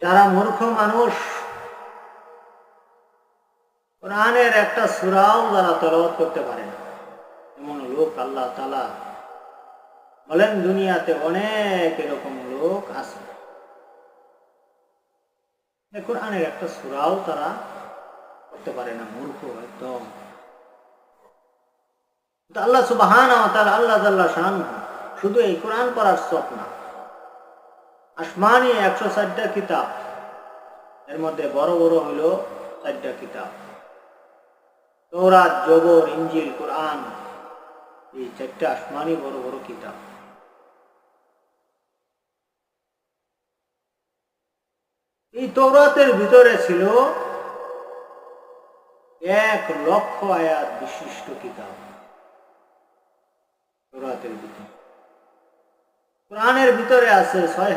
যারা মূর্খ মানুষ কোরআনের একটা সূরাও যারা তেলাওয়াত করতে পারে না, এমন লোক আল্লাহ তাআলা বলেন দুনিয়াতে অনেক এরকম লোক আছে, কোরআনের একটা সূরাও তারা করতে পারে না, মূর্খ একদম। আল্লাহ সুবহানাহু ওয়া তাআলা আল্লাহ জাল্লা শানুহু শুধু এই কোরআন পড়ার শখ না, আসমানি 104টা কিতাব, এর মধ্যে বড় বড় হইল 4টা কিতাব, তাওরাত, জবর, ইনজিল, কোরআন, এই 4টা আসমানি বড় বড় কিতাব। এই তাওরাতের ভিতরে ছিল 1,00,000 আয়াত বিশিষ্ট কিতাব। তাওরাতের ভিতরে কোরআনের ভিতরে আছে 6